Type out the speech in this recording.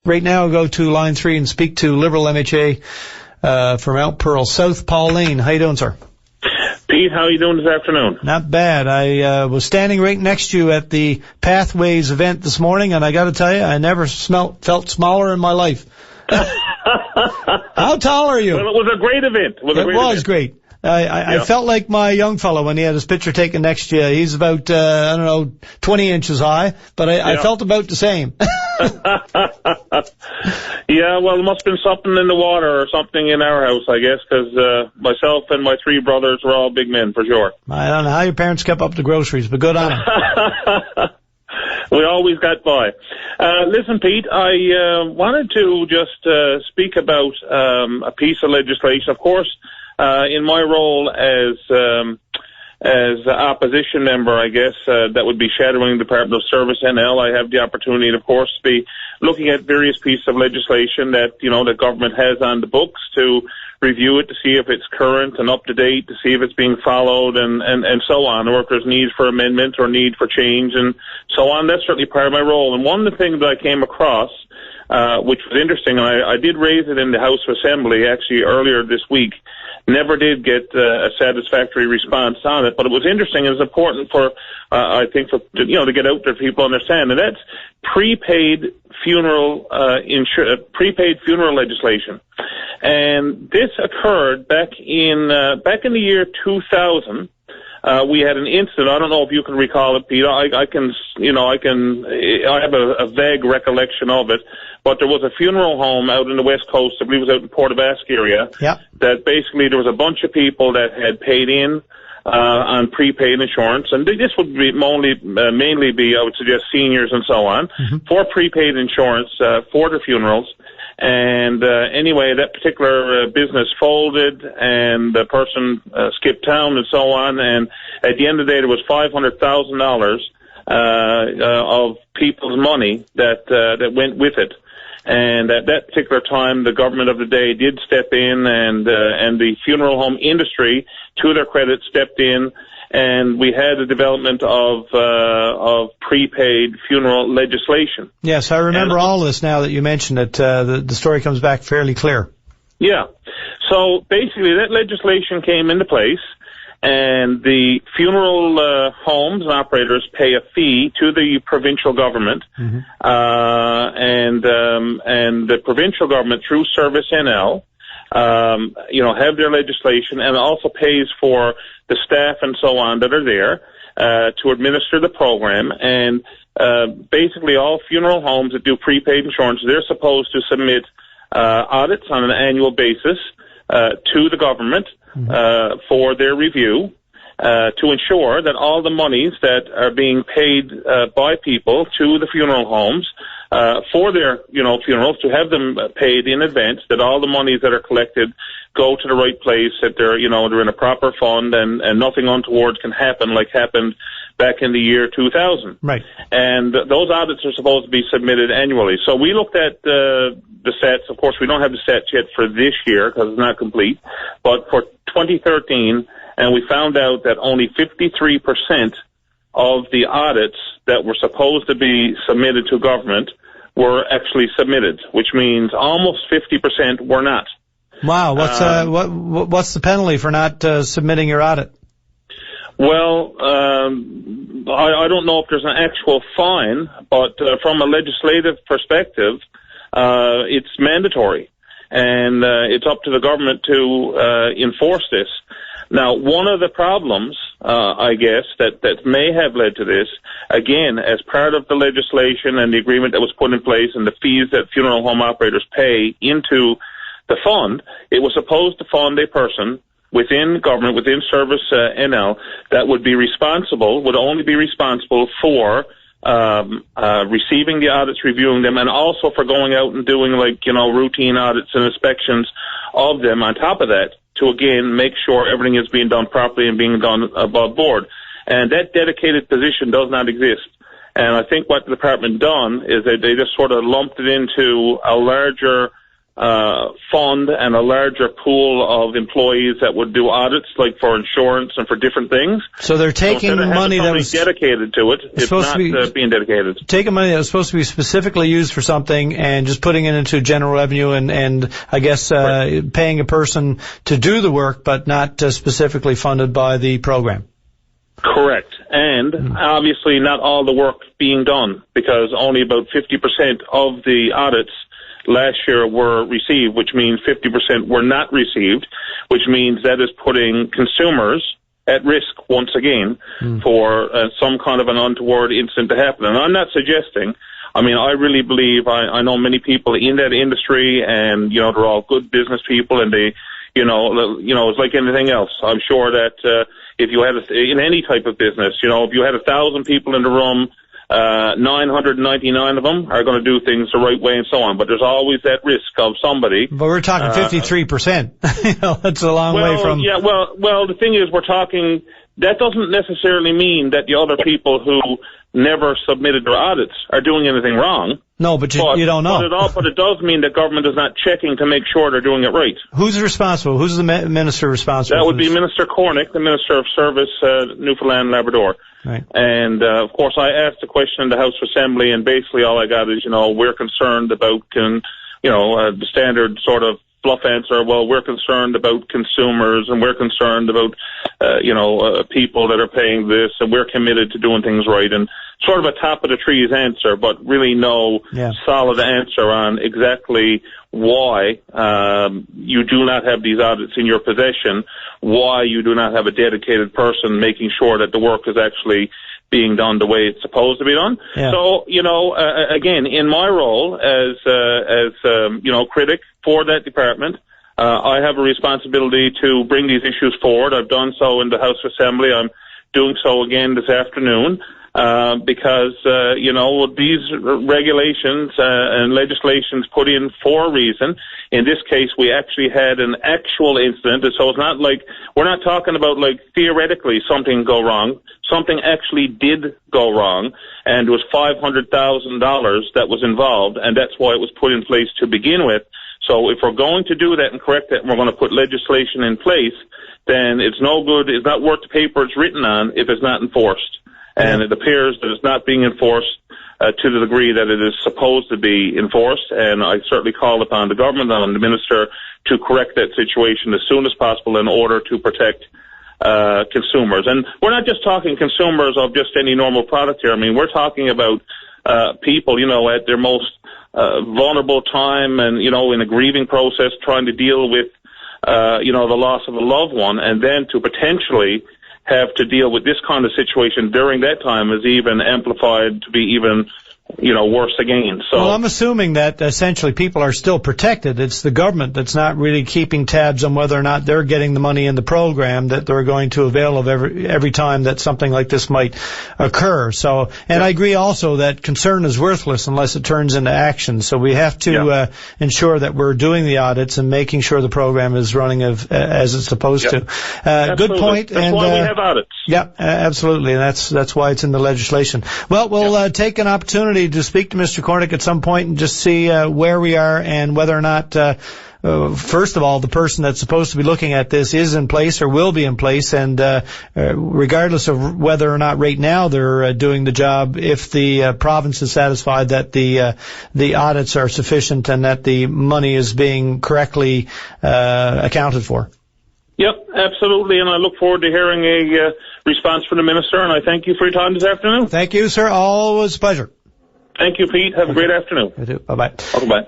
Right now, I'll go to line 3 and speak to Liberal MHA from Mount Pearl South, Paul Lane. How you doing, sir? Pete, how are you doing this afternoon? Not bad. I was standing right next to you at the Pathways event this morning, and I got to tell you, I never felt smaller in my life. How tall are you? Well, it was a great event. It was great. I felt like my young fellow when he had his picture taken next to you. He's about, 20 inches high, but I felt about the same. Yeah, well, there must have been something in the water or something in our house, I guess, because myself and my 3 brothers were all big men, for sure. I don't know how your parents kept up the groceries, but good on them. We always got by. Listen, Pete, I wanted to just speak about a piece of legislation. Of course, in my role as opposition member, I guess, that would be shadowing the Department of Service NL, I have the opportunity, of course, to be looking at various pieces of legislation that, the government has on the books to review it, to see if it's current and up to date, to see if it's being followed and so on, or if there's need for amendment or need for change and so on. That's certainly part of my role. And one of the things that I came across, which was interesting, and I did raise it in the House of Assembly actually earlier this week, never did get a satisfactory response on it, but it was interesting. It was important for, I think, to get out there for people to understand, and that's prepaid funeral legislation. And this occurred back in the year 2000. We had an incident. I don't know if you can recall it, Pete. I have a vague recollection of it. But there was a funeral home out in the West Coast, I believe it was out in Port Basque area, that basically there was a bunch of people that had paid in on prepaid insurance, and this would be mainly be, I would suggest, seniors and so on, for prepaid insurance for their funerals. And anyway, that particular business folded, and the person skipped town and so on, and at the end of the day, there was $500,000 of people's money that went with it. And at that particular time, the government of the day did step in, and the funeral home industry, to their credit, stepped in, and we had the development of prepaid funeral legislation. Yes, I remember all this now that you mentioned it. The story comes back fairly clear. Yeah. So basically, that legislation came into place, and the funeral homes and operators pay a fee to the provincial government, and the provincial government, through Service NL, have their legislation, and also pays for the staff and so on that are there to administer the program. And basically, all funeral homes that do prepaid insurance, they're supposed to submit audits on an annual basis to the government for their review, to ensure that all the monies that are being paid by people to the funeral homes for their funerals, to have them paid in advance, that all the monies that are collected go to the right place, that they're in a proper fund, and nothing untoward can happen like happened back in the year 2000. Right. And those audits are supposed to be submitted annually. So we looked at the sets. Of course, we don't have the sets yet for this year because it's not complete, but for 2013, and we found out that only 53% of the audits that were supposed to be submitted to government were actually submitted, which means almost 50% were not. Wow, what's the penalty for not submitting your audit? Well, I don't know if there's an actual fine, but from a legislative perspective, it's mandatory, and it's up to the government to enforce this. Now, one of the problems, I guess, that may have led to this, again, as part of the legislation and the agreement that was put in place and the fees that funeral home operators pay into the fund, it was supposed to fund a person within government, within Service NL, that would only be responsible for receiving the audits, reviewing them, and also for going out and doing routine audits and inspections of them on top of that, to again make sure everything is being done properly and being done above board. And that dedicated position does not exist. And I think what the department done is that they just sort of lumped it into a larger fund and a larger pool of employees that would do audits, like for insurance and for different things. So they're taking money that was dedicated to it. It's not being dedicated. Taking money that was supposed to be specifically used for something and just putting it into general revenue and I guess paying a person to do the work, but not specifically funded by the program. Correct. And obviously not all the work being done, because only about 50% of the audits last year were received, which means 50% were not received, which means that is putting consumers at risk once again for some kind of an untoward incident to happen. And I'm not suggesting, I mean, I really believe, I know many people in that industry, and, you know, they're all good business people, and they, you know, it's like anything else. I'm sure that if you had, in any type of business, you know, if you had 1,000 people in the room, 999 of them are going to do things the right way and so on. But there's always that risk of somebody. But we're talking 53%. You know, that's a long way from. Yeah, well, the thing is, we're talking, that doesn't necessarily mean that the other people who never submitted their audits are doing anything wrong. No, but you don't know. But it does mean that government is not checking to make sure they're doing it right. Who's responsible? Who's the minister responsible? That would be Minister Cornick, the Minister of Service, Newfoundland and Labrador. Right. And, of course, I asked a question in the House Assembly, and basically all I got is, you know, we're concerned about, the standard sort of fluff answer. Well, we're concerned about consumers, and we're concerned about, people that are paying this, and we're committed to doing things right. And sort of a top of the trees answer, but really no solid answer on exactly why you do not have these audits in your possession, why you do not have a dedicated person making sure that the work is actually being done the way it's supposed to be done. Yeah. So, again, in my role as critic for that department, I have a responsibility to bring these issues forward. I've done so in the House Assembly. I'm doing so again this afternoon. Because these regulations and legislations put in for a reason. In this case, we actually had an actual incident, so it's not like, we're not talking about like theoretically something go wrong. Something actually did go wrong, and it was $500,000 that was involved, and that's why it was put in place to begin with. So if we're going to do that and correct that, and we're going to put legislation in place, then it's no good, it's not worth the paper it's written on if it's not enforced. And it appears that it's not being enforced to the degree that it is supposed to be enforced. And I certainly call upon the government and the minister to correct that situation as soon as possible in order to protect consumers. And we're not just talking consumers of just any normal product here. I mean, we're talking about people, at their most vulnerable time and, in a grieving process, trying to deal with, the loss of a loved one, and then to potentially have to deal with this kind of situation during that time is even amplified to be even, worse again. So, well, I'm assuming that essentially people are still protected. It's the government that's not really keeping tabs on whether or not they're getting the money in the program that they're going to avail of every time that something like this might occur. So, and I agree also that concern is worthless unless it turns into action. So we have to ensure that we're doing the audits and making sure the program is running as it's supposed to. Good point. That's why we have audits. Yeah, absolutely. And that's why it's in the legislation. Well, we'll take an opportunity to speak to Mr. Cornick at some point and just see where we are and whether or not, first of all, the person that's supposed to be looking at this is in place or will be in place, and regardless of whether or not right now they're doing the job, if the province is satisfied that the audits are sufficient and that the money is being correctly accounted for. Yep, absolutely, and I look forward to hearing a response from the minister, and I thank you for your time this afternoon. Thank you, sir. Always a pleasure. Thank you, Pete. Have a great afternoon. You too. Bye-bye. Bye-bye.